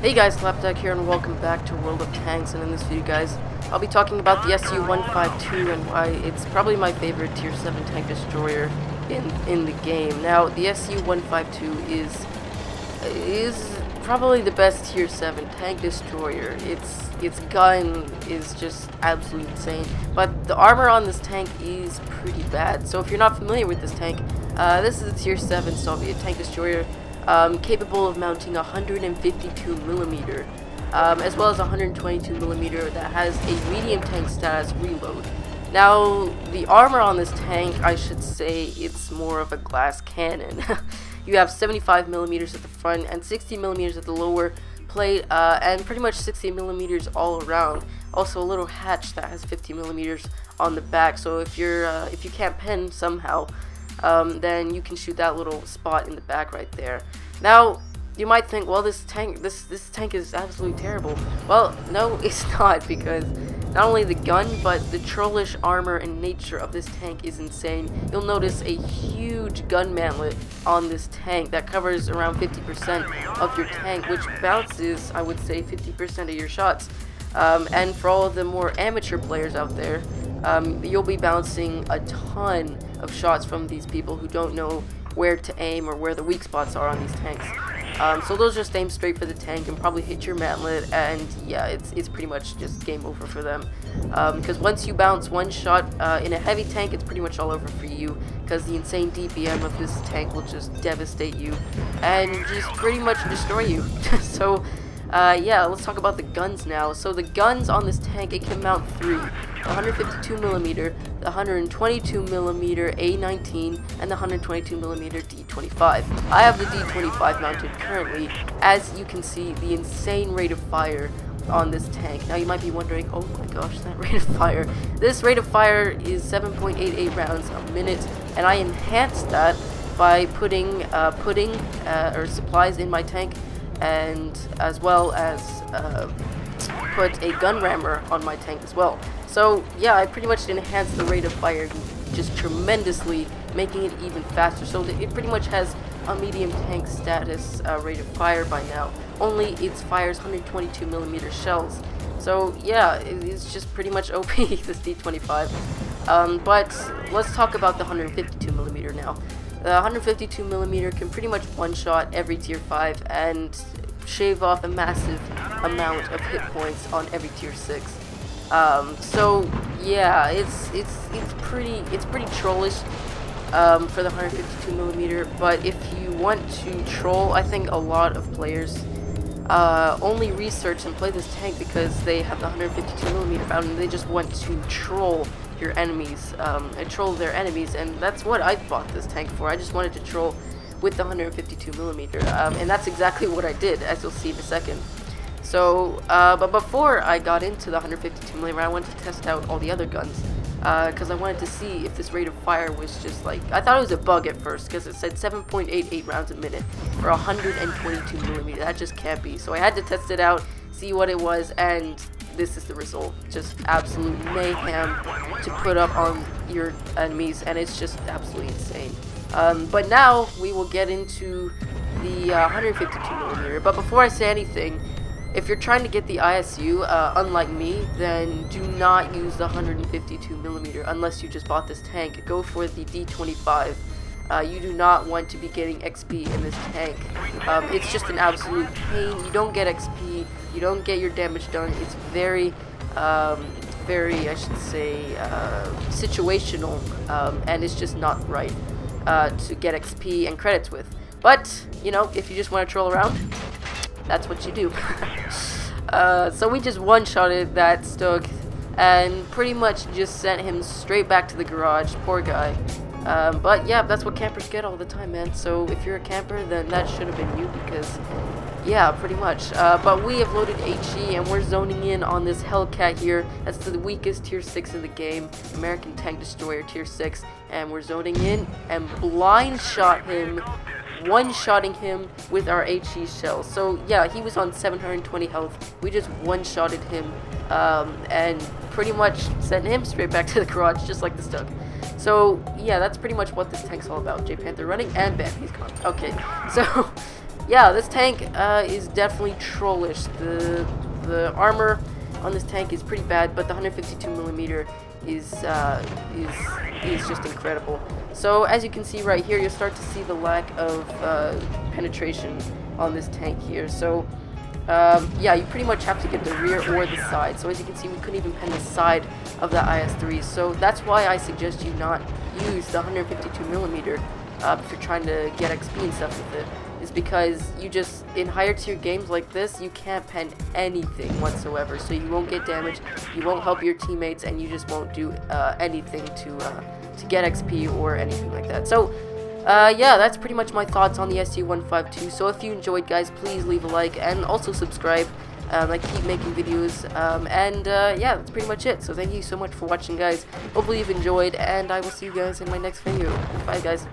Hey guys, Slapduck here and welcome back to World of Tanks, and in this video guys, I'll be talking about the SU-152 and why it's probably my favorite tier 7 tank destroyer in the game. Now, the SU-152 is probably the best tier 7 tank destroyer. Its gun is just absolutely insane, but the armor on this tank is pretty bad. So if you're not familiar with this tank, this is a tier 7 Soviet tank destroyer. Capable of mounting 152mm, as well as 122mm that has a medium tank status reload. Now, the armor on this tank, I should say, it's more of a glass cannon. You have 75mm at the front and 60mm at the lower plate, and pretty much 60mm all around. Also, a little hatch that has 50mm on the back. So if you can't pen somehow, then you can shoot that little spot in the back right there. Now, you might think, well, this tank is absolutely terrible. Well, no, it's not, because not only the gun, but the trollish armor and nature of this tank is insane. You'll notice a huge gun mantlet on this tank that covers around 50% of your tank, which bounces, I would say, 50% of your shots. And for all of the more amateur players out there, you'll be bouncing a ton of shots from these people who don't know where to aim or where the weak spots are on these tanks. So they'll just aim straight for the tank and probably hit your mantlet, and yeah, it's pretty much just game over for them. Because once you bounce one shot in a heavy tank, it's pretty much all over for you, because the insane DPM of this tank will just devastate you and just pretty much destroy you. So yeah, let's talk about the guns now. So the guns on this tank, it can mount 3. The 152mm, the 122mm A19, and the 122mm D25. I have the D25 mounted currently. As you can see, the insane rate of fire on this tank. Now you might be wondering, oh my gosh, that rate of fire. This rate of fire is 7.88 rounds a minute, and I enhanced that by putting or supplies in my tank, and as well as put a gun rammer on my tank as well. So yeah, I pretty much enhanced the rate of fire just tremendously, making it even faster. So it pretty much has a medium tank status rate of fire by now. Only it fires 122mm shells. So yeah, it's just pretty much OP, this D25. But let's talk about the 152mm now. The 152mm can pretty much one-shot every tier 5 and shave off a massive amount of hit points on every tier 6. So yeah, it's pretty trollish for the 152mm. But if you want to troll, I think a lot of players only research and play this tank because they have the 152mm bound and they just want to troll your enemies, and troll their enemies, and that's what I bought this tank for. I just wanted to troll with the 152mm, and that's exactly what I did, as you'll see in a second. So, but before I got into the 152mm, I wanted to test out all the other guns, because I wanted to see if this rate of fire was just like, I thought it was a bug at first, because it said 7.88 rounds a minute for 122mm. That just can't be. So I had to test it out, see what it was, and this is the result. Just absolute mayhem to put up on your enemies, and it's just absolutely insane. But now we will get into the 152mm. But before I say anything, if you're trying to get the ISU, unlike me, then do not use the 152mm unless you just bought this tank. Go for the D25. You do not want to be getting XP in this tank. It's just an absolute pain. You don't get XP, you don't get your damage done. It's very, I should say, situational, and it's just not right to get XP and credits with. But, you know, if you just want to troll around, that's what you do. So we just one-shotted that Stug and pretty much just sent him straight back to the garage. Poor guy. But yeah, that's what campers get all the time, man. So if you're a camper, then that should have been you, because yeah, pretty much. But we have loaded HE and we're zoning in on this Hellcat here. That's the weakest tier 6 in the game, American Tank Destroyer tier 6, and we're zoning in and blind shot him, one-shotting him with our HE shells. So yeah, he was on 720 health. We just one-shotted him and pretty much sent him straight back to the garage, just like the Stug. So yeah, that's pretty much what this tank's all about. J Panther running, and bam, he's gone. Okay, so yeah, this tank is definitely trollish. The armor on this tank is pretty bad, but the 152mm is just incredible. So as you can see right here, you'll start to see the lack of penetration on this tank here. So yeah, you pretty much have to get the rear or the side. So as you can see, we couldn't even pen the side of the IS-3. So that's why I suggest you not use the 152mm if you're trying to get XP and stuff with it. Is because you just, in higher tier games like this, you can't pen anything whatsoever. So you won't get damage, you won't help your teammates, and you just won't do anything to get XP or anything like that. So yeah, that's pretty much my thoughts on the SU-152. So if you enjoyed, guys, please leave a like and also subscribe. I keep making videos, and yeah, that's pretty much it. So thank you so much for watching, guys. Hopefully you've enjoyed, and I will see you guys in my next video. Bye, guys.